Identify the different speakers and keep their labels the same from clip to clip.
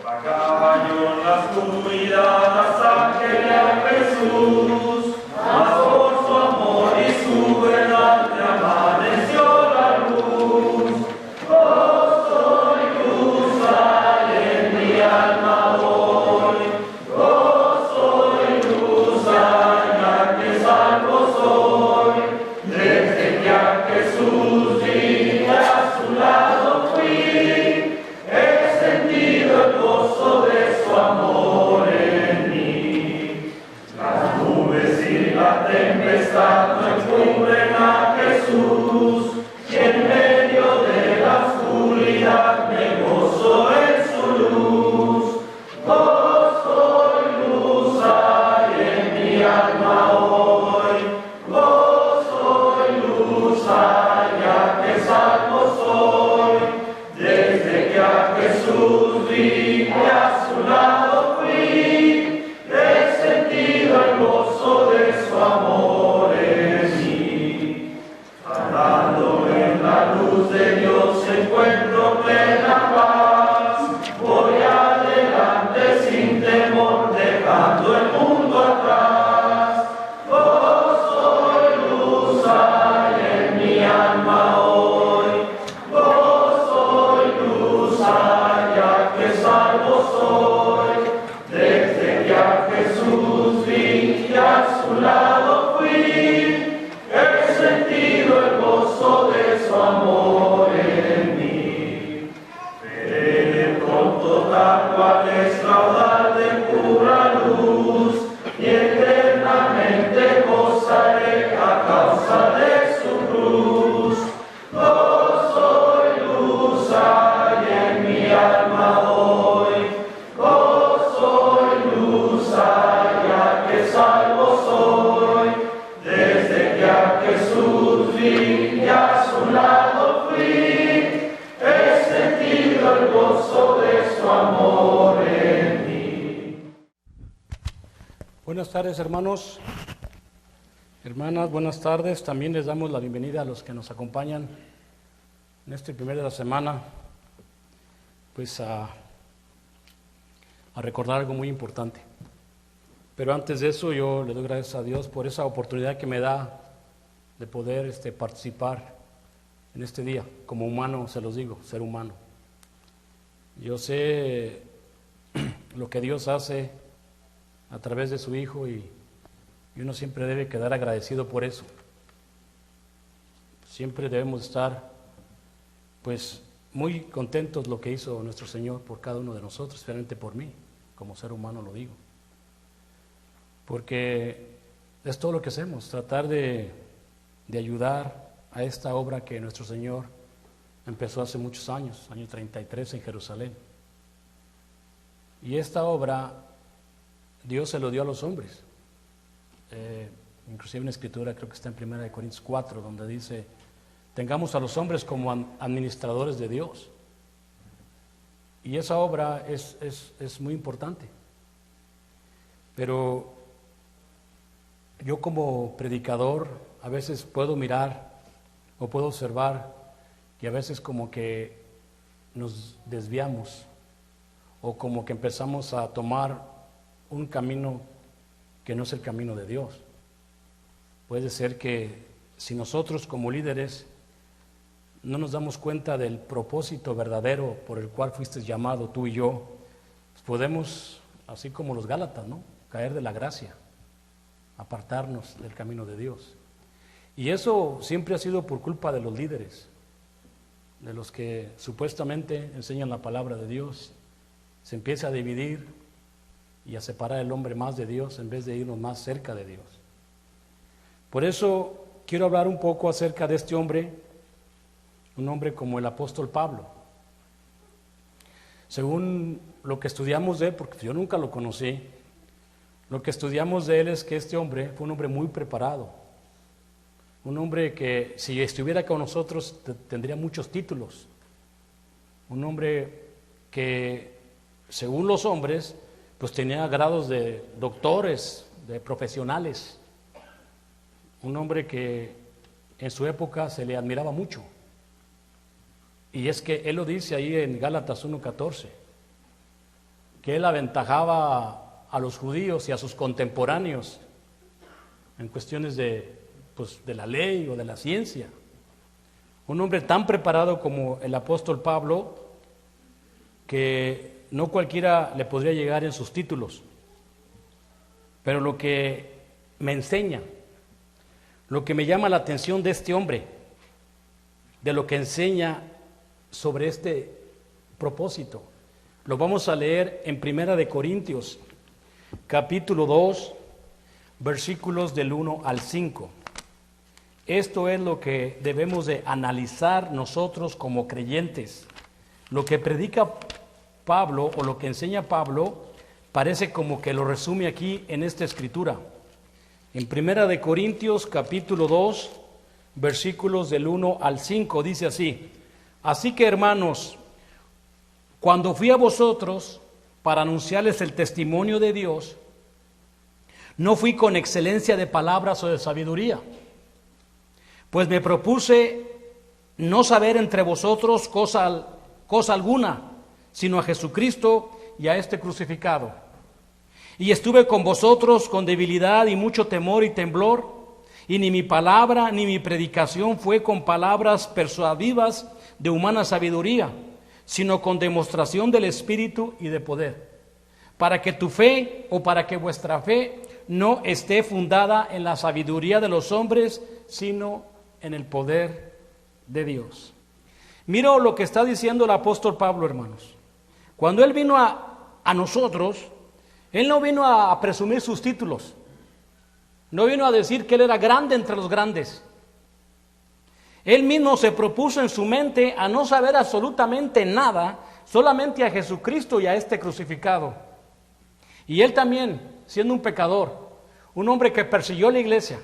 Speaker 1: Pagaron las cuidadas a Jesús, mas por su amor y su verdad te amaneció la luz. Gozo y luz hay en mi alma hoy, gozo y luz hay ya que salvo soy. Desde que a Jesús vi a su lado fui, he sentido el gozo de su amor en mí. Las nubes y la tempestad no encubren a Jesús, y en medio de la oscuridad me gozo en su luz. Gozo y luz hay en mi alma hoy, gozo y luz hay ya que salvo soy. Desde que a Jesús vi y a su lado fui, he sentido el gozo de su amor en mí. Andando en la luz de Dios encuentro plena paz, voy adelante sin temor, dejando el mundo atrás. Gozo y luz hay en mi alma hoy, gozo y luz hay ya que salvo soy. Desde que a Jesús vi y a su lado fui, he sentido el gozo de su amor en mí. Veré de pronto tal cual es raudal de pura luz, y eternamente gozaré a causa de su cruz. Gozo y luz hay en mi alma hoy, gozo y luz hay ya que salvo soy. Desde que a Jesús vi y a su lado fui, he sentido el gozo de su amor en mí.
Speaker 2: Buenas tardes, hermanos, hermanas, buenas tardes. También les damos la bienvenida a los que nos acompañan en este primer de la semana, pues a recordar algo muy importante. Pero antes de eso, yo le doy gracias a Dios por esa oportunidad que me da de poder participar en este día. Como humano, se los digo, ser humano. Yo sé lo que Dios hace a través de su Hijo y uno siempre debe quedar agradecido por eso. Siempre debemos estar pues muy contentos lo que hizo nuestro Señor por cada uno de nosotros, especialmente por mí, como ser humano lo digo. Porque es todo lo que hacemos, tratar de ayudar a esta obra que nuestro Señor empezó hace muchos años, año 33 en Jerusalén. Y esta obra Dios se lo dio a los hombres. Inclusive una escritura, creo que está en 1 Corintios 4, donde dice: tengamos a los hombres como administradores de Dios. Y esa obra es muy importante. Pero yo como predicador a veces puedo mirar o puedo observar que a veces como que nos desviamos o como que empezamos a tomar un camino que no es el camino de Dios. Puede ser que si nosotros como líderes no nos damos cuenta del propósito verdadero por el cual fuiste llamado tú y yo, pues podemos, así como los Gálatas, ¿no?, caer de la gracia, apartarnos del camino de Dios. Y eso siempre ha sido por culpa de los líderes, de los que supuestamente enseñan la palabra de Dios. Se empieza a dividir y a separar el hombre más de Dios en vez de irnos más cerca de Dios. Por eso quiero hablar un poco acerca de este hombre, un hombre como el apóstol Pablo. Según lo que estudiamos de él, porque yo nunca lo conocí, lo que estudiamos de él es que este hombre fue un hombre muy preparado, un hombre que si estuviera con nosotros tendría muchos títulos, un hombre que según los hombres pues tenía grados de doctores, de profesionales, un hombre que en su época se le admiraba mucho. Y es que él lo dice ahí en Gálatas 1:14, que él aventajaba a los judíos y a sus contemporáneos en cuestiones de la ley o de la ciencia. Un hombre tan preparado como el apóstol Pablo, que no cualquiera le podría llegar en sus títulos. Pero lo que me enseña, lo que me llama la atención de este hombre, de lo que enseña sobre este propósito, lo vamos a leer en Primera de Corintios, capítulo 2, versículos del 1 al 5. Esto es lo que debemos de analizar nosotros como creyentes. Lo que predica Pablo o lo que enseña Pablo parece como que lo resume aquí en esta escritura. En Primera de Corintios capítulo 2, versículos del 1 al 5, dice así: así que, hermanos, cuando fui a vosotros para anunciarles el testimonio de Dios, no fui con excelencia de palabras o de sabiduría, pues me propuse no saber entre vosotros cosa alguna, sino a Jesucristo y a este crucificado. Y estuve con vosotros con debilidad y mucho temor y temblor, y ni mi palabra ni mi predicación fue con palabras persuasivas de humana sabiduría, sino con demostración del Espíritu y de poder, para que tu fe o para que vuestra fe no esté fundada en la sabiduría de los hombres, sino en el poder de Dios. Mira lo que está diciendo el apóstol Pablo, hermanos. Cuando él vino a nosotros, él no vino a presumir sus títulos, no vino a decir que él era grande entre los grandes. Él mismo se propuso en su mente a no saber absolutamente nada, solamente a Jesucristo y a este crucificado. Y él también, siendo un pecador, un hombre que persiguió la iglesia,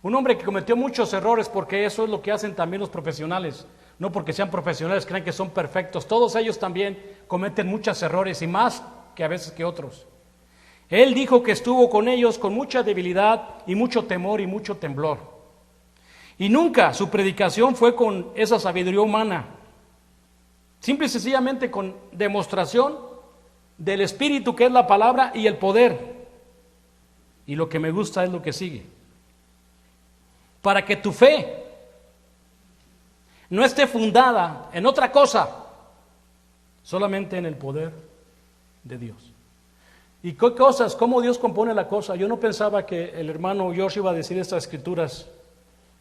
Speaker 2: un hombre que cometió muchos errores, porque eso es lo que hacen también los profesionales. No porque sean profesionales creen que son perfectos. Todos ellos también cometen muchos errores y más que a veces que otros. Él dijo que estuvo con ellos con mucha debilidad y mucho temor y mucho temblor. Y nunca su predicación fue con esa sabiduría humana. Simple y sencillamente con demostración del Espíritu, que es la palabra, y el poder. Y lo que me gusta es lo que sigue: para que tu fe no esté fundada en otra cosa, solamente en el poder de Dios. ¿Y qué cosas? ¿Cómo Dios compone la cosa? Yo no pensaba que el hermano George iba a decir estas escrituras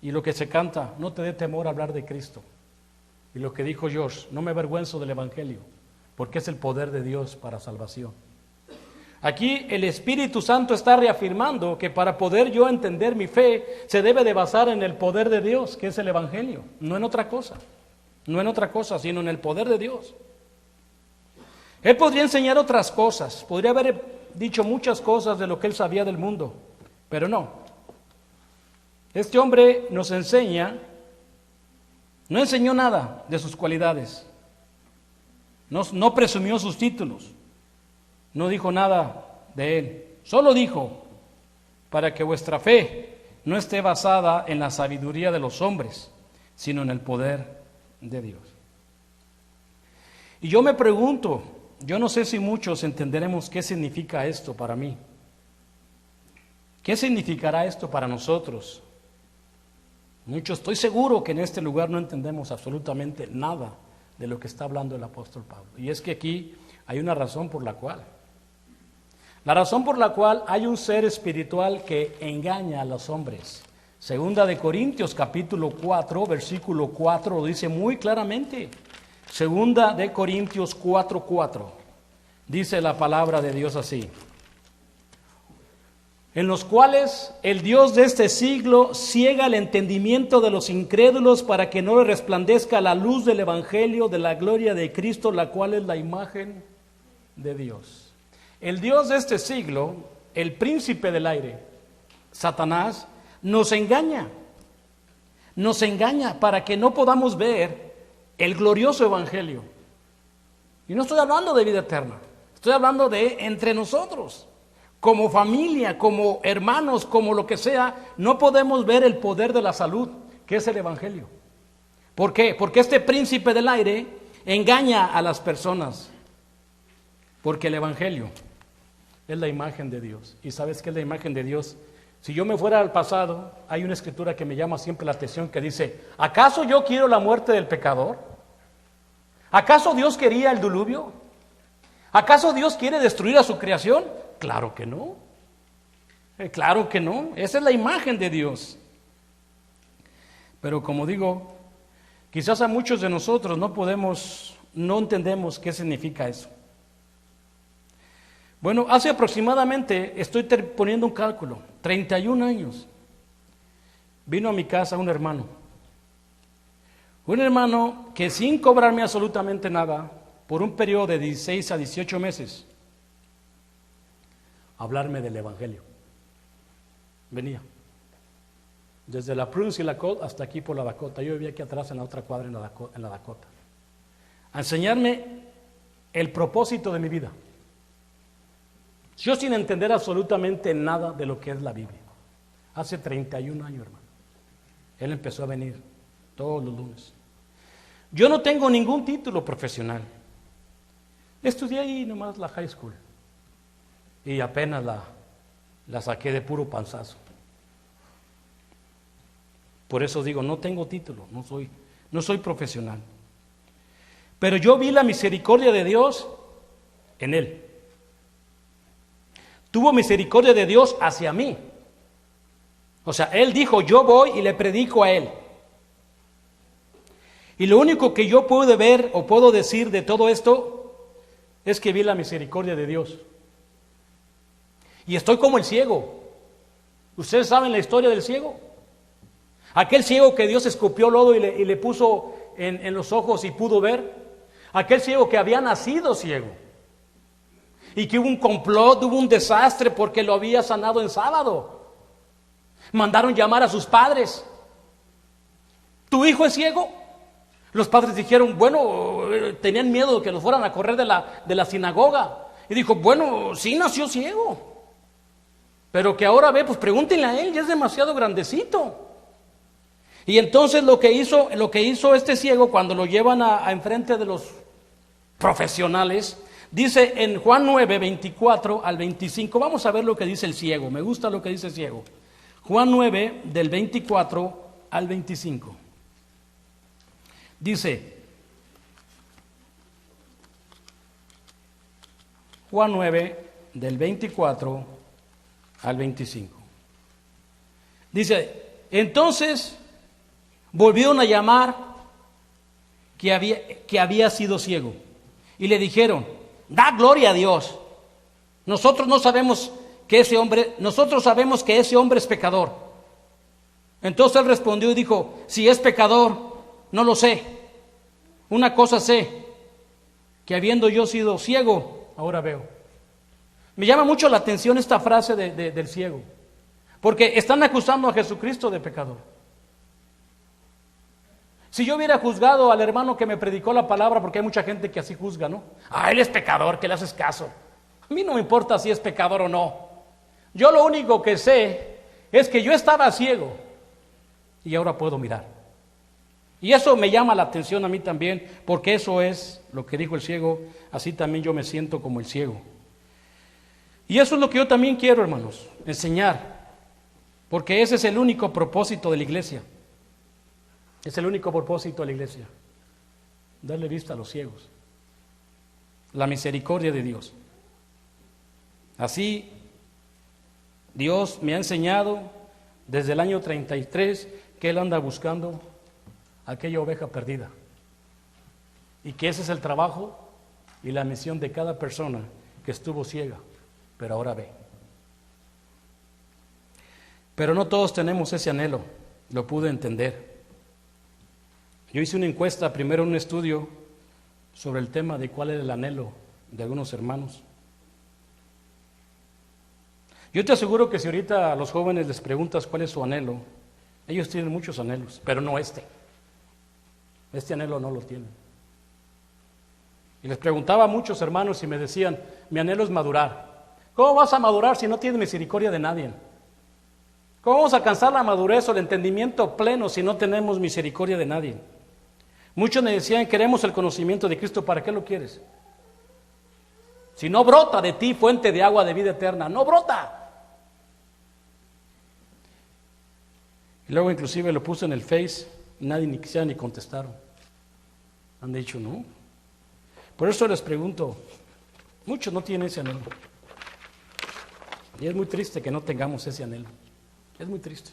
Speaker 2: y lo que se canta: no te dé temor hablar de Cristo. Y lo que dijo George: no me avergüenzo del Evangelio, porque es el poder de Dios para salvación. Aquí el Espíritu Santo está reafirmando que para poder yo entender mi fe se debe de basar en el poder de Dios, que es el Evangelio, no en otra cosa, sino en el poder de Dios. Él podría enseñar otras cosas, podría haber dicho muchas cosas de lo que él sabía del mundo, pero no. Este hombre nos enseña, no enseñó nada de sus cualidades, no presumió sus títulos. No dijo nada de él, solo dijo: para que vuestra fe no esté basada en la sabiduría de los hombres, sino en el poder de Dios. Y yo me pregunto, yo no sé si muchos entenderemos qué significa esto para mí. ¿Qué significará esto para nosotros? Muchos, estoy seguro que en este lugar no entendemos absolutamente nada de lo que está hablando el apóstol Pablo. Y es que aquí hay una razón por la cual. La razón por la cual hay un ser espiritual que engaña a los hombres. Segunda de Corintios capítulo 4, versículo 4 lo dice muy claramente. Segunda de Corintios 4:4 dice la palabra de Dios así: en los cuales el Dios de este siglo ciega el entendimiento de los incrédulos, para que no le resplandezca la luz del Evangelio de la gloria de Cristo, la cual es la imagen de Dios. El Dios de este siglo, el príncipe del aire, Satanás, nos engaña para que no podamos ver el glorioso Evangelio. Y no estoy hablando de vida eterna, estoy hablando de entre nosotros, como familia, como hermanos, como lo que sea, no podemos ver el poder de la salud, que es el Evangelio. ¿Por qué? Porque este príncipe del aire engaña a las personas. Porque el Evangelio es la imagen de Dios. ¿Y sabes qué es la imagen de Dios? Si yo me fuera al pasado, hay una escritura que me llama siempre la atención que dice, ¿acaso yo quiero la muerte del pecador? ¿Acaso Dios quería el diluvio? ¿Acaso Dios quiere destruir a su creación? Claro que no. Claro que no. Esa es la imagen de Dios. Pero como digo, quizás a muchos de nosotros no entendemos qué significa eso. Bueno, hace aproximadamente, estoy poniendo un cálculo, 31 años, vino a mi casa un hermano que sin cobrarme absolutamente nada, por un periodo de 16 a 18 meses, a hablarme del Evangelio. Venía, desde la Prudence y la Code hasta aquí por la Dakota. Yo vivía aquí atrás en la otra cuadra en la Dakota. A enseñarme el propósito de mi vida. Yo sin entender absolutamente nada de lo que es la Biblia. Hace 31 años, hermano. Él empezó a venir todos los lunes. Yo no tengo ningún título profesional. Estudié ahí nomás la high school. Y apenas la saqué de puro panzazo. Por eso digo, no tengo título, no soy profesional. Pero yo vi la misericordia de Dios en él. Tuvo misericordia de Dios hacia mí. O sea, él dijo, yo voy y le predico a él. Y lo único que yo puedo ver o puedo decir de todo esto es que vi la misericordia de Dios. Y estoy como el ciego. ¿Ustedes saben la historia del ciego? Aquel ciego que Dios escupió lodo y le puso en los ojos y pudo ver. Aquel ciego que había nacido ciego. Y que hubo un complot, hubo un desastre porque lo había sanado en sábado. Mandaron llamar a sus padres. ¿Tu hijo es ciego? Los padres dijeron, bueno, tenían miedo de que los fueran a correr de la sinagoga. Y dijo, bueno, sí nació ciego. Pero que ahora ve, pues pregúntenle a él, ya es demasiado grandecito. Y entonces lo que hizo este ciego cuando lo llevan a enfrente de los profesionales, dice en Juan 9, 24 al 25, vamos a ver lo que dice el ciego, me gusta lo que dice el ciego. Juan 9, del 24 al 25. Dice, Juan 9, del 24 al 25. Dice, entonces volvieron a llamar que había sido ciego y le dijeron, da gloria a Dios. Nosotros sabemos que ese hombre es pecador. Entonces él respondió y dijo, si es pecador, no lo sé. Una cosa sé, que habiendo yo sido ciego, ahora veo. Me llama mucho la atención esta frase del ciego, porque están acusando a Jesucristo de pecador. Si yo hubiera juzgado al hermano que me predicó la palabra, porque hay mucha gente que así juzga, ¿no? Él es pecador, que le haces caso. A mí no me importa si es pecador o no. Yo lo único que sé es que yo estaba ciego y ahora puedo mirar. Y eso me llama la atención a mí también, porque eso es lo que dijo el ciego, así también yo me siento como el ciego. Y eso es lo que yo también quiero, hermanos, enseñar, porque ese es el único propósito de la iglesia. Es el único propósito de la iglesia, darle vista a los ciegos, la misericordia de Dios. Así, Dios me ha enseñado desde el año 33 que Él anda buscando aquella oveja perdida y que ese es el trabajo y la misión de cada persona que estuvo ciega, pero ahora ve. Pero no todos tenemos ese anhelo, lo pude entender. Yo hice una encuesta, primero un estudio sobre el tema de cuál era el anhelo de algunos hermanos. Yo te aseguro que si ahorita a los jóvenes les preguntas cuál es su anhelo, ellos tienen muchos anhelos, pero no este. Este anhelo no lo tienen. Y les preguntaba a muchos hermanos y me decían, mi anhelo es madurar. ¿Cómo vas a madurar si no tienes misericordia de nadie? ¿Cómo vamos a alcanzar la madurez o el entendimiento pleno si no tenemos misericordia de nadie? Muchos me decían, queremos el conocimiento de Cristo, ¿para qué lo quieres? Si no brota de ti fuente de agua de vida eterna, no brota. Y luego inclusive lo puse en el Face y nadie ni quisiera ni contestaron. Han dicho no. Por eso les pregunto, muchos no tienen ese anhelo. Y es muy triste que no tengamos ese anhelo. Es muy triste.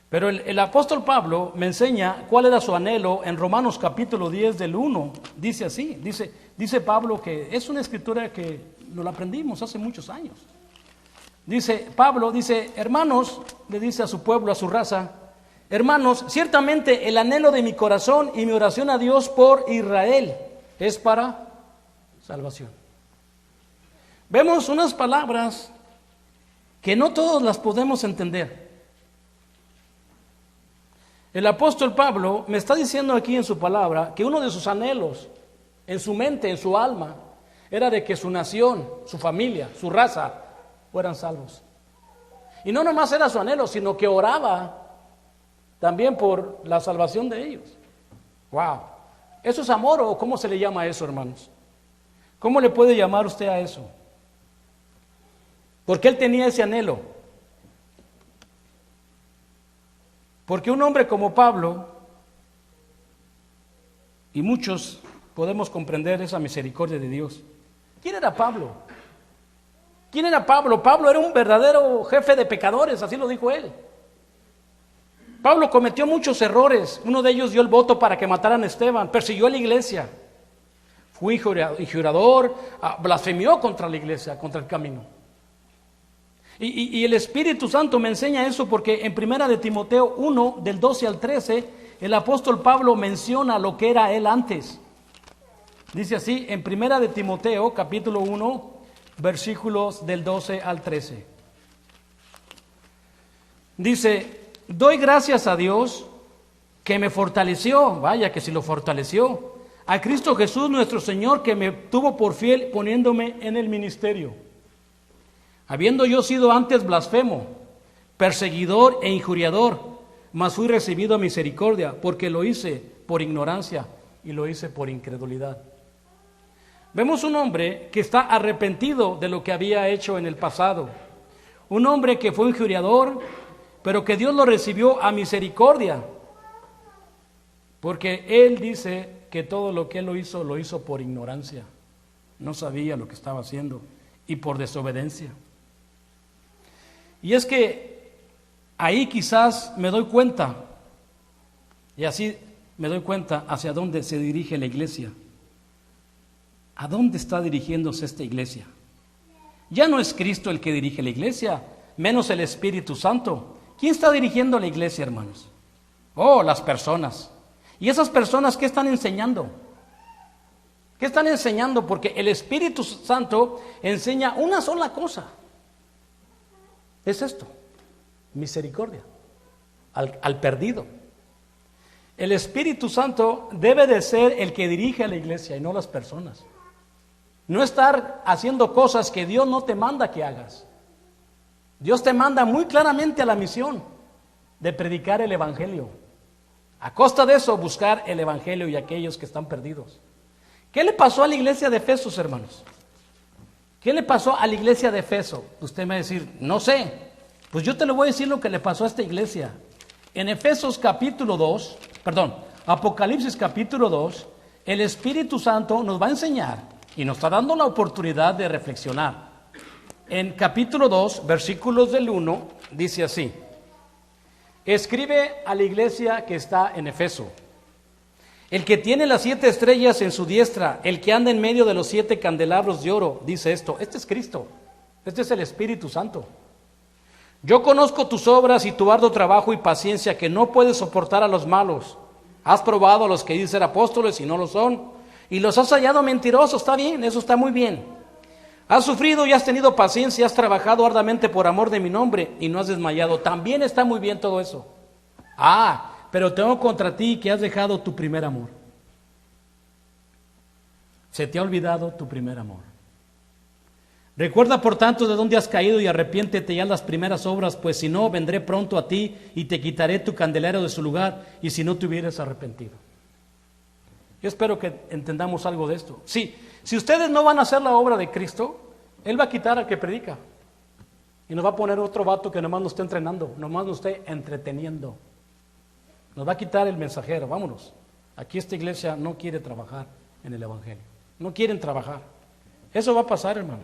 Speaker 2: Pero el apóstol Pablo me enseña cuál era su anhelo en Romanos capítulo 10 del 1. Dice así, dice Pablo, que es una escritura que nos la aprendimos hace muchos años. Pablo dice, hermanos, le dice a su pueblo, a su raza, hermanos, ciertamente el anhelo de mi corazón y mi oración a Dios por Israel es para salvación. Vemos unas palabras que no todos las podemos entender. El apóstol Pablo me está diciendo aquí en su palabra que uno de sus anhelos, en su mente, en su alma, era de que su nación, su familia, su raza, fueran salvos. Y no nomás era su anhelo, sino que oraba también por la salvación de ellos. ¡Wow! ¿Eso es amor o cómo se le llama a eso, hermanos? ¿Cómo le puede llamar usted a eso? Porque él tenía ese anhelo. Porque un hombre como Pablo, y muchos podemos comprender esa misericordia de Dios. ¿Quién era Pablo? ¿Quién era Pablo? Pablo era un verdadero jefe de pecadores, así lo dijo él. Pablo cometió muchos errores. Uno de ellos dio el voto para que mataran a Esteban, persiguió a la iglesia, fue injurador, blasfemió contra la iglesia, contra el camino. Y el Espíritu Santo me enseña eso porque en 1 de Timoteo 1, del 12 al 13, el apóstol Pablo menciona lo que era él antes. Dice así, en 1 de Timoteo, capítulo 1, versículos del 12 al 13. Dice, doy gracias a Dios que me fortaleció, vaya que si lo fortaleció, a Cristo Jesús nuestro Señor, que me tuvo por fiel poniéndome en el ministerio. Habiendo yo sido antes blasfemo, perseguidor e injuriador, mas fui recibido a misericordia, porque lo hice por ignorancia y lo hice por incredulidad. Vemos un hombre que está arrepentido de lo que había hecho en el pasado. Un hombre que fue injuriador, pero que Dios lo recibió a misericordia. Porque él dice que todo lo que él lo hizo por ignorancia. No sabía lo que estaba haciendo y por desobediencia. Y es que ahí quizás me doy cuenta, y así me doy cuenta hacia dónde se dirige la iglesia. ¿A dónde está dirigiéndose esta iglesia? Ya no es Cristo el que dirige la iglesia, menos el Espíritu Santo. ¿Quién está dirigiendo la iglesia, hermanos? Oh, las personas. ¿Y esas personas qué están enseñando? ¿Qué están enseñando? Porque el Espíritu Santo enseña una sola cosa. Es esto, misericordia al perdido. El Espíritu Santo debe de ser el que dirige a la iglesia y no las personas. No estar haciendo cosas que Dios no te manda que hagas. Dios te manda muy claramente a la misión de predicar el Evangelio. A costa de eso, buscar el Evangelio y aquellos que están perdidos. ¿Qué le pasó a la iglesia de Efesos, hermanos? ¿Qué le pasó a la iglesia de Efeso? Usted me va a decir, no sé. Pues yo te lo voy a decir lo que le pasó a esta iglesia. En Apocalipsis capítulo 2, el Espíritu Santo nos va a enseñar y nos está dando la oportunidad de reflexionar. En capítulo 2, versículos del 1, dice así: escribe a la iglesia que está en Efeso. El que tiene las 7 estrellas en su diestra, el que anda en medio de los 7 candelabros de oro, dice esto. Este es Cristo, este es el Espíritu Santo. Yo conozco tus obras y tu arduo trabajo y paciencia, que no puedes soportar a los malos. Has probado a los que dicen ser apóstoles y no lo son, y los has hallado mentirosos. Está bien, eso está muy bien. Has sufrido y has tenido paciencia, has trabajado arduamente por amor de mi nombre y no has desmayado. También está muy bien todo eso. Pero tengo contra ti que has dejado tu primer amor. Se te ha olvidado tu primer amor. Recuerda por tanto de dónde has caído y arrepiéntete ya las primeras obras, pues si no, vendré pronto a ti y te quitaré tu candelero de su lugar, y si no te hubieras arrepentido. Yo espero que entendamos algo de esto. Sí, si ustedes no van a hacer la obra de Cristo, Él va a quitar al que predica. Y nos va a poner otro vato que nomás nos esté entrenando, nomás nos esté entreteniendo. Nos va a quitar el mensajero, vámonos. Aquí esta iglesia no quiere trabajar en el Evangelio. No quieren trabajar. Eso va a pasar, hermano.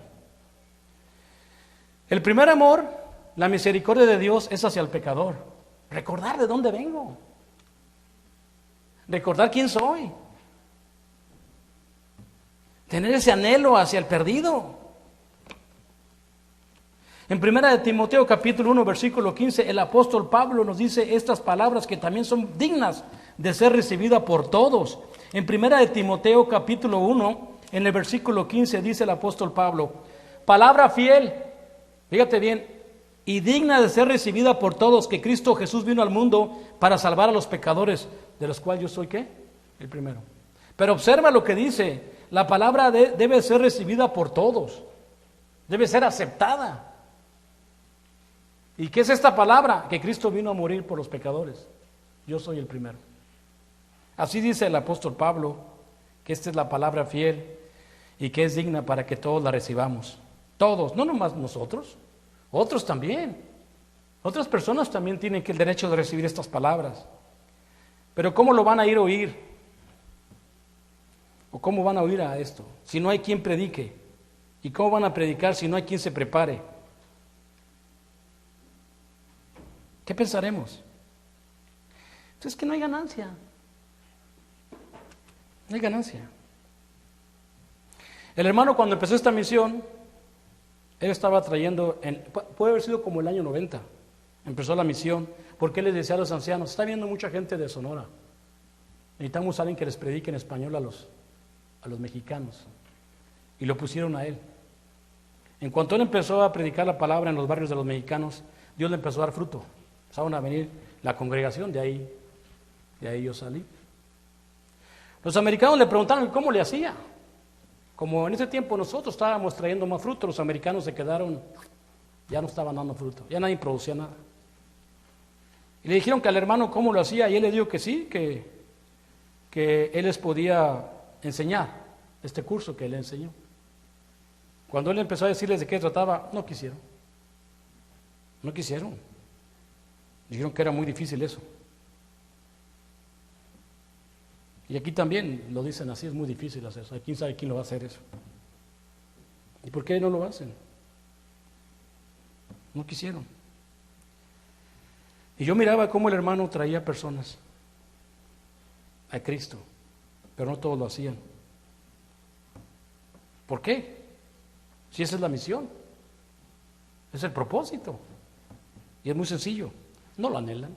Speaker 2: El primer amor, la misericordia de Dios es hacia el pecador. Recordar de dónde vengo. Recordar quién soy. Tener ese anhelo hacia el perdido. En 1 Timoteo capítulo 1 versículo 15, el apóstol Pablo nos dice estas palabras que también son dignas de ser recibidas por todos. En 1 Timoteo capítulo 1, en el versículo 15 dice el apóstol Pablo, palabra fiel, fíjate bien, y digna de ser recibida por todos, que Cristo Jesús vino al mundo para salvar a los pecadores, de los cuales yo soy ¿qué? El primero. Pero observa lo que dice, la palabra debe ser recibida por todos, debe ser aceptada. ¿Y qué es esta palabra? Que Cristo vino a morir por los pecadores. Yo soy el primero. Así dice el apóstol Pablo, que esta es la palabra fiel y que es digna para que todos la recibamos. Todos, no nomás nosotros, otros también. Otras personas también tienen el derecho de recibir estas palabras. Pero ¿cómo lo van a ir a oír? ¿O cómo van a oír a esto? Si no hay quien predique. ¿Y cómo van a predicar si no hay quien se prepare? ¿Qué pensaremos? Entonces es que no hay ganancia. No hay ganancia. El hermano cuando empezó esta misión, él estaba trayendo, puede haber sido como el año 90, empezó la misión, porque él les decía a los ancianos, está viendo mucha gente de Sonora, necesitamos a alguien que les predique en español a los mexicanos. Y lo pusieron a él. En cuanto él empezó a predicar la palabra en los barrios de los mexicanos, Dios le empezó a dar fruto. Empezaron a venir la congregación, de ahí yo salí. Los americanos le preguntaron cómo le hacía. Como en ese tiempo nosotros estábamos trayendo más fruto, los americanos se quedaron, ya no estaban dando fruto, ya nadie producía nada. Y le dijeron que al hermano cómo lo hacía, y él le dijo que sí, que él les podía enseñar este curso que él enseñó. Cuando él empezó a decirles de qué trataba, no quisieron. No quisieron. Dijeron que era muy difícil eso. Y aquí también lo dicen así, es muy difícil hacer eso. ¿Quién sabe quién lo va a hacer eso? ¿Y por qué no lo hacen? No quisieron. Y yo miraba cómo el hermano traía personas a Cristo, pero no todos lo hacían. ¿Por qué? Si esa es la misión, es el propósito. Y es muy sencillo, no lo anhelan.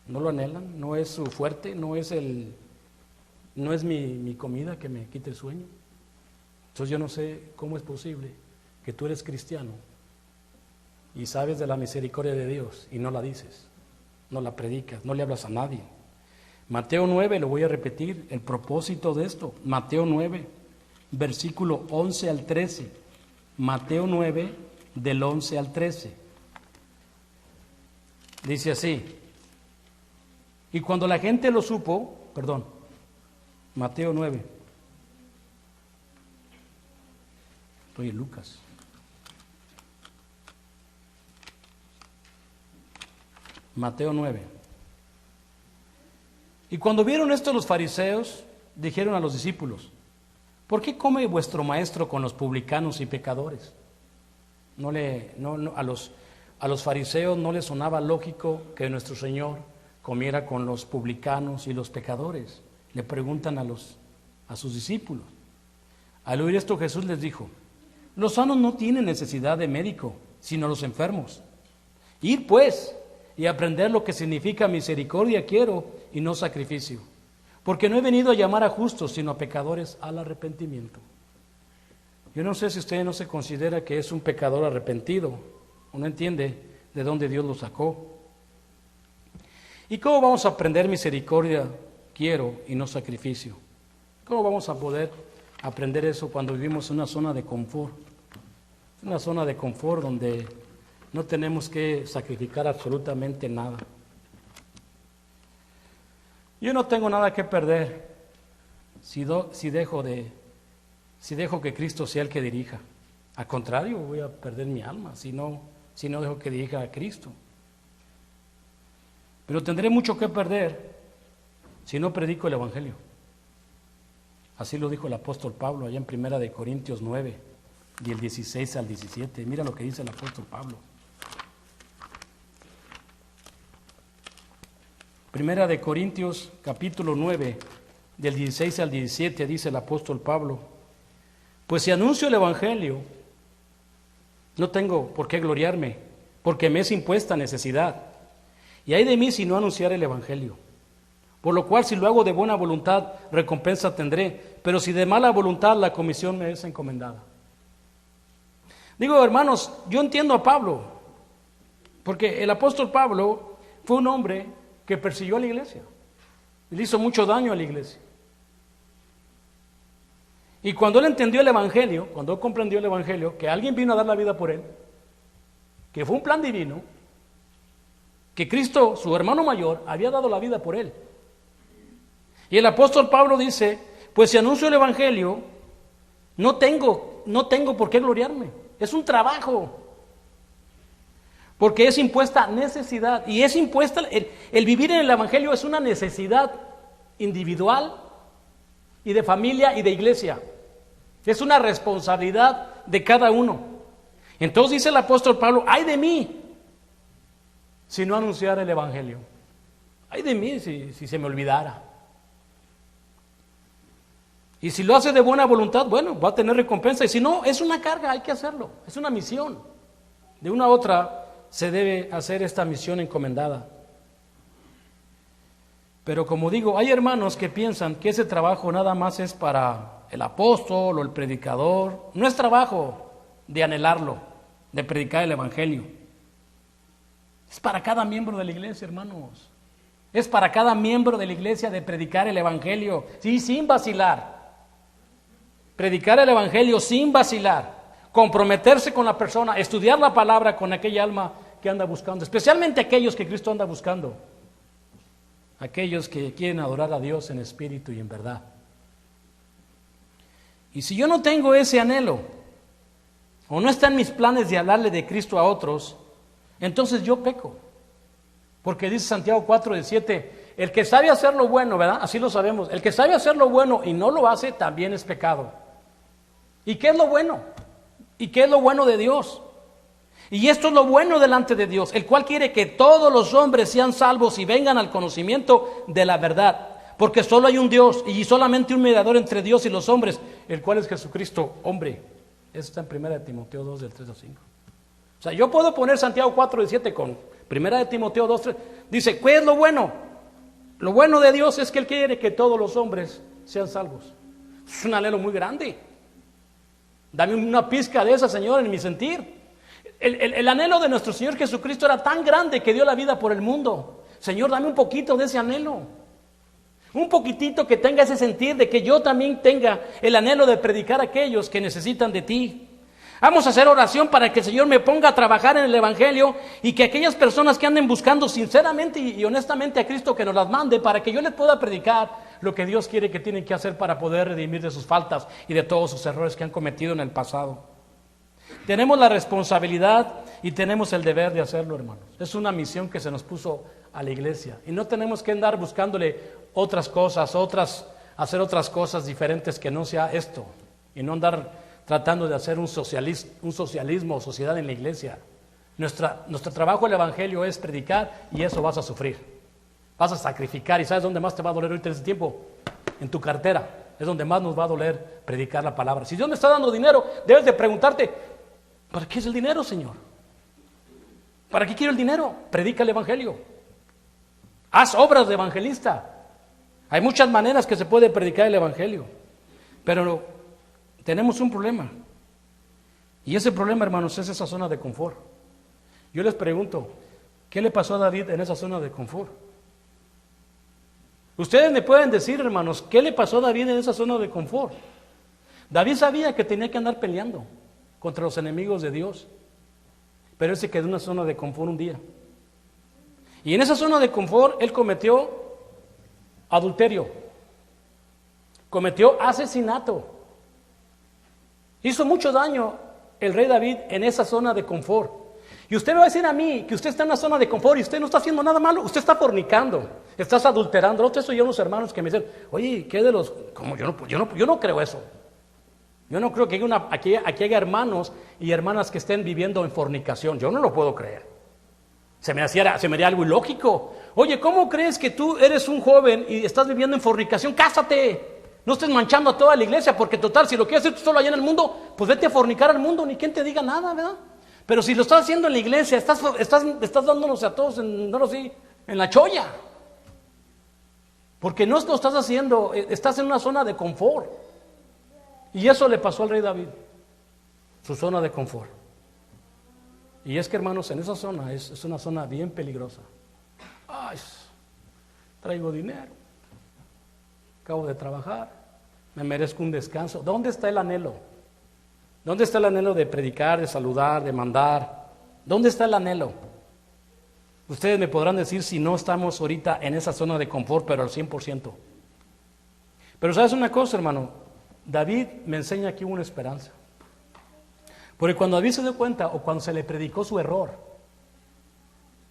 Speaker 2: No lo anhelan, no es su fuerte, no es mi comida que me quite el sueño. Entonces yo no sé cómo es posible que tú eres cristiano y sabes de la misericordia de Dios y no la dices, no la predicas, no le hablas a nadie. Mateo 9, lo voy a repetir, el propósito de esto, Mateo 9, versículo 11 al 13. Mateo 9, del 11 al 13. Dice así. Y cuando la gente lo supo, Mateo 9. Estoy en Lucas. Mateo 9. Y cuando vieron esto los fariseos, dijeron a los discípulos, ¿por qué come vuestro maestro con los publicanos y pecadores? A los fariseos no les sonaba lógico que nuestro Señor comiera con los publicanos y los pecadores. Le preguntan a sus discípulos. Al oír esto Jesús les dijo, los sanos no tienen necesidad de médico, sino los enfermos. Ir pues y aprender lo que significa misericordia quiero y no sacrificio, porque no he venido a llamar a justos, sino a pecadores al arrepentimiento. Yo no sé si usted no se considera que es un pecador arrepentido, o no entiende de dónde Dios lo sacó. ¿Y cómo vamos a aprender misericordia quiero y no sacrificio? ¿Cómo vamos a poder aprender eso cuando vivimos en una zona de confort? Una zona de confort donde no tenemos que sacrificar absolutamente nada. Yo no tengo nada que perder si dejo que Cristo sea el que dirija. Al contrario, voy a perder mi alma si no dejo que dirija a Cristo. Pero tendré mucho que perder si no predico el Evangelio. Así lo dijo el apóstol Pablo allá en 1 de Corintios 9, del 16 al 17. Mira lo que dice el apóstol Pablo. 1 de Corintios capítulo 9, del 16 al 17, dice el apóstol Pablo: pues si anuncio el Evangelio, no tengo por qué gloriarme, porque me es impuesta necesidad. Y ay de mí si no anunciar el Evangelio. Por lo cual, si lo hago de buena voluntad, recompensa tendré, pero si de mala voluntad, la comisión me es encomendada. Digo, hermanos, yo entiendo a Pablo, porque el apóstol Pablo fue un hombre que persiguió a la iglesia, le hizo mucho daño a la iglesia. Y cuando él entendió el Evangelio, cuando él comprendió el Evangelio, que alguien vino a dar la vida por él, que fue un plan divino, que Cristo, su hermano mayor, había dado la vida por él. Y el apóstol Pablo dice, pues si anuncio el Evangelio, no tengo por qué gloriarme. Es un trabajo. Porque es impuesta necesidad. Y es impuesta, el vivir en el Evangelio es una necesidad individual y de familia y de iglesia. Es una responsabilidad de cada uno. Entonces dice el apóstol Pablo, ay de mí si no anunciara el Evangelio. Ay de mí si se me olvidara. Y si lo hace de buena voluntad, bueno, va a tener recompensa. Y si no, es una carga, hay que hacerlo. Es una misión. De una a otra se debe hacer esta misión encomendada. Pero como digo, hay hermanos que piensan que ese trabajo nada más es para el apóstol o el predicador. No es trabajo de anhelarlo, de predicar el Evangelio. Es para cada miembro de la iglesia, hermanos. Es para cada miembro de la iglesia de predicar el Evangelio, sí, sin vacilar. Predicar el Evangelio sin vacilar. Comprometerse con la persona, estudiar la palabra con aquella alma que anda buscando, especialmente aquellos que Cristo anda buscando. Aquellos que quieren adorar a Dios en espíritu y en verdad. Y si yo no tengo ese anhelo, o no está en mis planes de hablarle de Cristo a otros, entonces yo peco. Porque dice Santiago 4:17, el que sabe hacer lo bueno, ¿verdad? Así lo sabemos. El que sabe hacer lo bueno y no lo hace, también es pecado. ¿Y qué es lo bueno? ¿Y qué es lo bueno de Dios? Y esto es lo bueno delante de Dios, el cual quiere que todos los hombres sean salvos y vengan al conocimiento de la verdad. Porque solo hay un Dios y solamente un mediador entre Dios y los hombres, el cual es Jesucristo, hombre. Eso está en 1 Timoteo 2, del 3 al 5. O sea, yo puedo poner Santiago 4:17 con 1 Timoteo 2, 3. Dice, ¿qué es lo bueno? Lo bueno de Dios es que Él quiere que todos los hombres sean salvos. Es un anhelo muy grande. Dame una pizca de esa, Señor, en mi sentir. El anhelo de nuestro Señor Jesucristo era tan grande que dio la vida por el mundo. Señor, dame un poquito de ese anhelo. Un poquitito que tenga ese sentir de que yo también tenga el anhelo de predicar a aquellos que necesitan de ti. Vamos a hacer oración para que el Señor me ponga a trabajar en el Evangelio y que aquellas personas que anden buscando sinceramente y honestamente a Cristo, que nos las mande para que yo les pueda predicar lo que Dios quiere que tienen que hacer para poder redimir de sus faltas y de todos sus errores que han cometido en el pasado. Tenemos la responsabilidad y tenemos el deber de hacerlo, hermanos. Es una misión que se nos puso a la iglesia y no tenemos que andar buscándole otras cosas, hacer otras cosas diferentes que no sea esto, y no andar tratando de hacer un socialismo o sociedad en la iglesia. Nuestro trabajo el Evangelio es predicar, y eso vas a sufrir. Vas a sacrificar, y ¿sabes dónde más te va a doler ahorita en ese tiempo? En tu cartera, es donde más nos va a doler predicar la palabra. Si Dios me está dando dinero, debes de preguntarte, ¿para qué es el dinero, Señor? ¿Para qué quiero el dinero? Predica el Evangelio. Haz obras de evangelista. Hay muchas maneras que se puede predicar el Evangelio, pero tenemos un problema. Y ese problema, hermanos, es esa zona de confort. Yo les pregunto, ¿qué le pasó a David en esa zona de confort? Ustedes me pueden decir, hermanos, ¿qué le pasó a David en esa zona de confort? David sabía que tenía que andar peleando contra los enemigos de Dios, pero él se quedó en una zona de confort un día. Y en esa zona de confort él cometió adulterio. cometió asesinato. Hizo mucho daño el rey David en esa zona de confort. Y usted me va a decir a mí que usted está en una zona de confort y usted no está haciendo nada malo, usted está fornicando, estás adulterando. Otro eso yo unos hermanos que me dicen, oye, ¿qué de los...? ¿Cómo? Yo no creo eso. Yo no creo que aquí haya hermanos y hermanas que estén viviendo en fornicación. Yo no lo puedo creer. Se me haría algo ilógico. Oye, ¿cómo crees que tú eres un joven y estás viviendo en fornicación? ¡Cásate! No estés manchando a toda la iglesia, porque total, si lo quieres hacer tú solo allá en el mundo, pues vete a fornicar al mundo, ni quien te diga nada, ¿verdad? Pero si lo estás haciendo en la iglesia, estás dándonos a todos, en la cholla. Porque no lo estás haciendo, estás en una zona de confort. Y eso le pasó al rey David, su zona de confort. Y es que, hermanos, en esa zona es una zona bien peligrosa. Ay, traigo dinero, acabo de trabajar, me merezco un descanso. ¿Dónde está el anhelo? ¿Dónde está el anhelo de predicar, de saludar, de mandar? ¿Dónde está el anhelo? Ustedes me podrán decir si no estamos ahorita en esa zona de confort, pero al 100%. Pero ¿sabes una cosa, hermano? David me enseña aquí una esperanza. Porque cuando David se dio cuenta, o cuando se le predicó su error,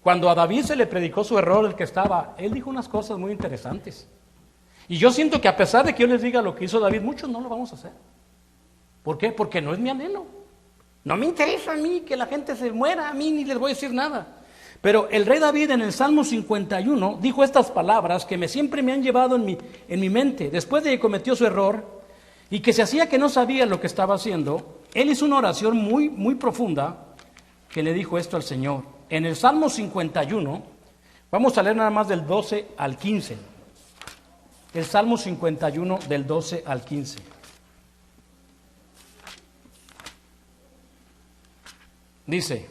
Speaker 2: cuando a David se le predicó su error, el que estaba, él dijo unas cosas muy interesantes. Y yo siento que a pesar de que yo les diga lo que hizo David, muchos no lo vamos a hacer. ¿Por qué? Porque no es mi anhelo. No me interesa a mí que la gente se muera, a mí ni les voy a decir nada. Pero el rey David en el Salmo 51 dijo estas palabras que siempre me han llevado en mi mente. Después de que cometió su error y que se hacía que no sabía lo que estaba haciendo, él hizo una oración muy, muy profunda que le dijo esto al Señor. En el Salmo 51, vamos a leer nada más del 12 al 15. El Salmo 51 del 12 al 15. Dice: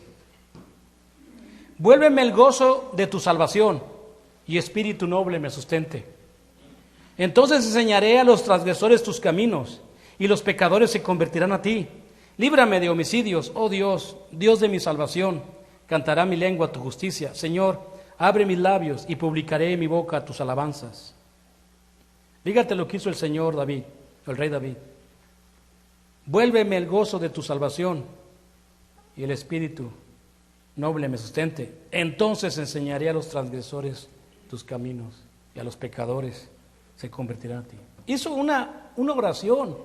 Speaker 2: vuélveme el gozo de tu salvación, y espíritu noble me sustente. Entonces enseñaré a los transgresores tus caminos, y los pecadores se convertirán a ti. Líbrame de homicidios, oh Dios, Dios de mi salvación. Cantará mi lengua tu justicia. Señor, abre mis labios, y publicaré en mi boca tus alabanzas. Fíjate lo que hizo el Señor David, el rey David. Vuélveme el gozo de tu salvación, y el espíritu noble me sustente. Entonces enseñaré a los transgresores tus caminos, y a los pecadores se convertirán a ti. Hizo una oración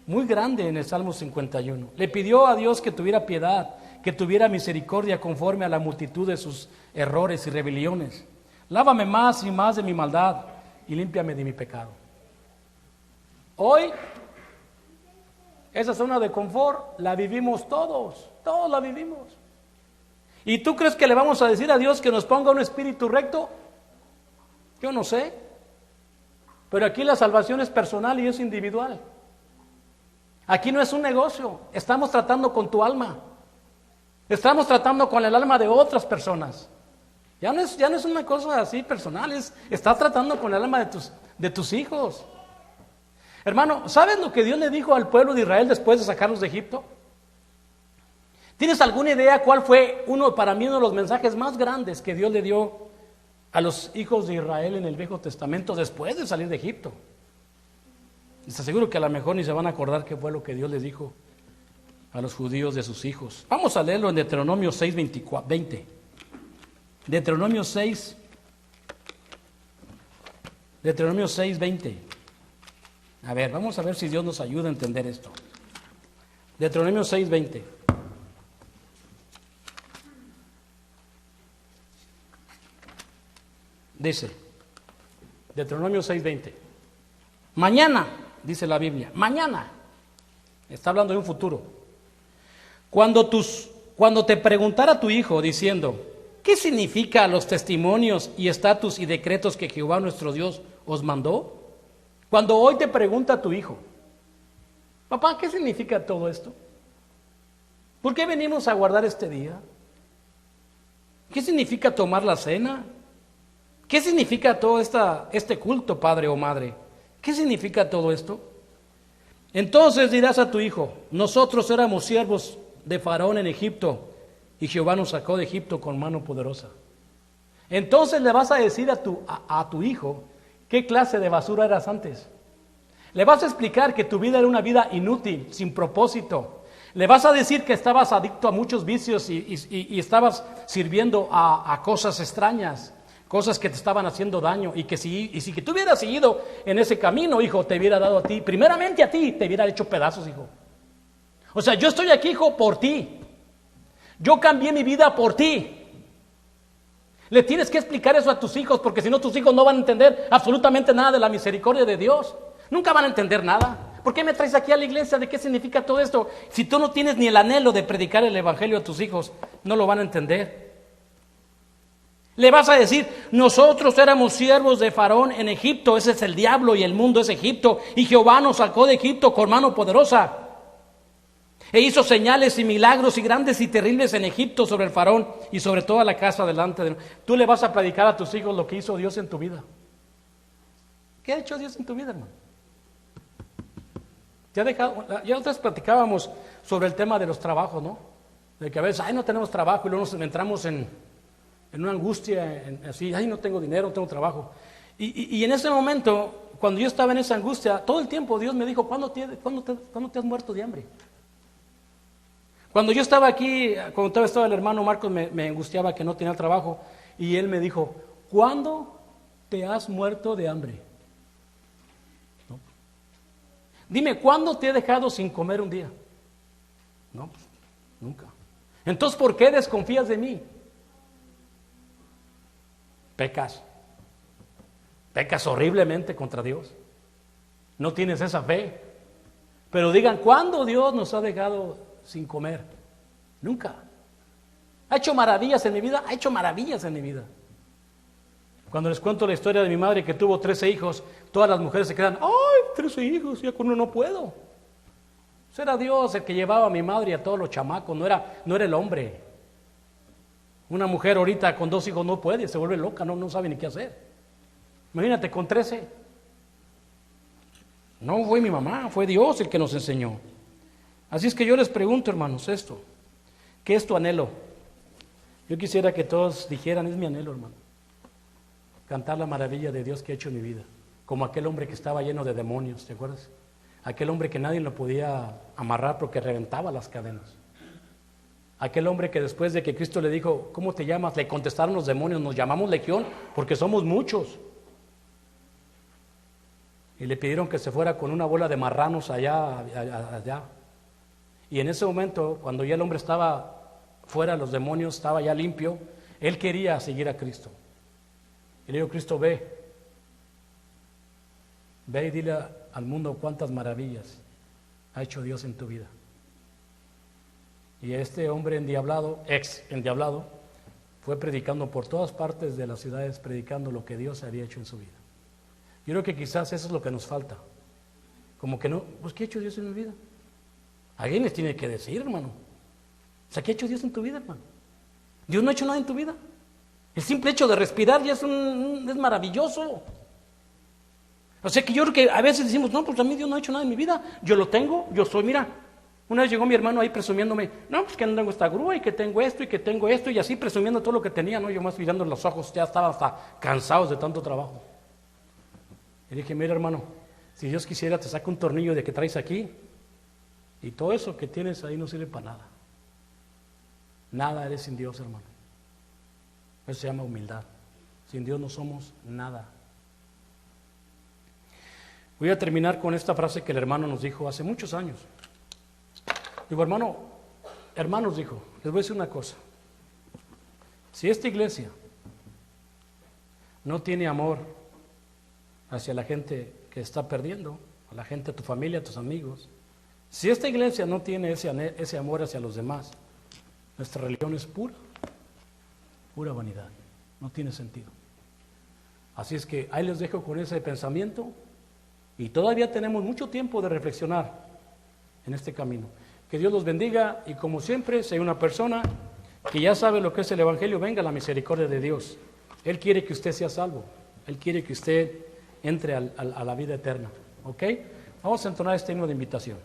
Speaker 2: muy grande en el Salmo 51. Le pidió a Dios que tuviera piedad, que tuviera misericordia conforme a la multitud de sus errores y rebeliones. Lávame más y más de mi maldad y límpiame de mi pecado. Hoy, esa zona de confort la vivimos todos la vivimos. ¿Y tú crees que le vamos a decir a Dios que nos ponga un espíritu recto? Yo no sé. Pero aquí la salvación es personal y es individual. Aquí no es un negocio. Estamos tratando con tu alma. Estamos tratando con el alma de otras personas. Ya no es una cosa así personal. Estás tratando con el alma de tus hijos. Hermano, ¿sabes lo que Dios le dijo al pueblo de Israel después de sacarlos de Egipto? ¿Tienes alguna idea cuál fue para mí uno de los mensajes más grandes que Dios le dio a los hijos de Israel en el Viejo Testamento después de salir de Egipto? Estoy seguro que a lo mejor ni se van a acordar qué fue lo que Dios les dijo a los judíos de sus hijos. Vamos a leerlo en Deuteronomio 6, 20. Deuteronomio 6, 20. A ver, vamos a ver si Dios nos ayuda a entender esto. Deuteronomio 6, 20. Dice, Deuteronomio 6, 20. Mañana, dice la Biblia, mañana, está hablando de un futuro. Cuando te preguntara tu hijo diciendo, ¿qué significa los testimonios y estatus y decretos que Jehová nuestro Dios os mandó? Cuando hoy te pregunta tu hijo, papá, ¿qué significa todo esto? ¿Por qué venimos a guardar este día? ¿Qué significa tomar la cena? ¿Qué significa todo este culto, padre o madre? ¿Qué significa todo esto? Entonces dirás a tu hijo, nosotros éramos siervos de Faraón en Egipto, y Jehová nos sacó de Egipto con mano poderosa. Entonces le vas a decir a tu hijo, ¿qué clase de basura eras antes? Le vas a explicar que tu vida era una vida inútil, sin propósito. Le vas a decir que estabas adicto a muchos vicios y estabas sirviendo a cosas extrañas, cosas que te estaban haciendo daño, y si que tú hubieras seguido en ese camino, hijo, te hubiera dado a ti, primeramente a ti, te hubiera hecho pedazos, hijo. O sea, yo estoy aquí, hijo, por ti. Yo cambié mi vida por ti. Le tienes que explicar eso a tus hijos, porque si no tus hijos no van a entender absolutamente nada de la misericordia de Dios. Nunca van a entender nada. ¿Por qué me traes aquí a la iglesia? ¿De qué significa todo esto? Si tú no tienes ni el anhelo de predicar el evangelio a tus hijos, no lo van a entender. Le vas a decir, nosotros éramos siervos de Faraón en Egipto, ese es el diablo y el mundo es Egipto, y Jehová nos sacó de Egipto con mano poderosa. E hizo señales y milagros y grandes y terribles en Egipto sobre el Faraón y sobre toda la casa delante de él. Tú le vas a predicar a tus hijos lo que hizo Dios en tu vida. ¿Qué ha hecho Dios en tu vida, hermano? Ya nosotros platicábamos sobre el tema de los trabajos, ¿no? De que a veces, no tenemos trabajo, y luego nos entramos en una angustia, así, no tengo dinero, no tengo trabajo. Y en ese momento, cuando yo estaba en esa angustia, todo el tiempo Dios me dijo, ¿cuándo te has muerto de hambre? Cuando yo estaba aquí, cuando todavía estaba el hermano Marcos, me angustiaba que no tenía trabajo, y él me dijo, ¿cuándo te has muerto de hambre? ¿No? Dime, ¿cuándo te he dejado sin comer un día? No, pues, nunca. Entonces, ¿por qué desconfías de mí? Pecas horriblemente contra Dios. No tienes esa fe. Pero digan, ¿cuándo Dios nos ha dejado sin comer? Nunca. ¿Ha hecho maravillas en mi vida? Ha hecho maravillas en mi vida. Cuando les cuento la historia de mi madre que tuvo 13 hijos, todas las mujeres se quedan, 13 hijos, ya con uno no puedo. Pues era Dios el que llevaba a mi madre y a todos los chamacos, no era el hombre. Una mujer ahorita con 2 hijos no puede, se vuelve loca, no sabe ni qué hacer. Imagínate, con 13. No fue mi mamá, fue Dios el que nos enseñó. Así es que yo les pregunto, hermanos, esto, ¿qué es tu anhelo? Yo quisiera que todos dijeran, es mi anhelo, hermano, cantar la maravilla de Dios que ha hecho en mi vida, como aquel hombre que estaba lleno de demonios, ¿te acuerdas? Aquel hombre que nadie lo podía amarrar porque reventaba las cadenas. Aquel hombre que después de que Cristo le dijo, ¿cómo te llamas? Le contestaron los demonios, nos llamamos Legión porque somos muchos. Y le pidieron que se fuera con una bola de marranos allá. Y en ese momento, cuando ya el hombre estaba fuera, los demonios, estaba ya limpio, él quería seguir a Cristo. Y le dijo, Cristo, ve y dile al mundo cuántas maravillas ha hecho Dios en tu vida. Y este hombre endiablado, fue predicando por todas partes de las ciudades, predicando lo que Dios había hecho en su vida. Yo creo que quizás eso es lo que nos falta. Como que no, pues ¿qué ha hecho Dios en mi vida? Alguien les tiene que decir, hermano. O sea, ¿qué ha hecho Dios en tu vida, hermano? Dios no ha hecho nada en tu vida. El simple hecho de respirar ya es maravilloso. O sea que yo creo que a veces decimos, no, pues a mí Dios no ha hecho nada en mi vida. Yo lo tengo, yo soy, mira. Una vez llegó mi hermano ahí presumiéndome, no, pues que no tengo esta grúa y que tengo esto y así presumiendo todo lo que tenía, ¿no? Yo más mirando los ojos, ya estaba hasta cansados de tanto trabajo. Y dije, mira, hermano, si Dios quisiera te saca un tornillo de que traes aquí y todo eso que tienes ahí no sirve para nada. Nada eres sin Dios, hermano. Eso se llama humildad. Sin Dios no somos nada. Voy a terminar con esta frase que el hermano nos dijo hace muchos años. Digo, hermanos, dijo, les voy a decir una cosa. Si esta iglesia no tiene amor hacia la gente que está perdiendo, a la gente, a tu familia, a tus amigos, si esta iglesia no tiene ese amor hacia los demás, nuestra religión es pura vanidad, no tiene sentido. Así es que ahí les dejo con ese pensamiento y todavía tenemos mucho tiempo de reflexionar en este camino. Que Dios los bendiga y como siempre, si hay una persona que ya sabe lo que es el Evangelio, venga la misericordia de Dios. Él quiere que usted sea salvo, Él quiere que usted entre a la vida eterna. ¿Ok? Vamos a entonar este himno de invitación.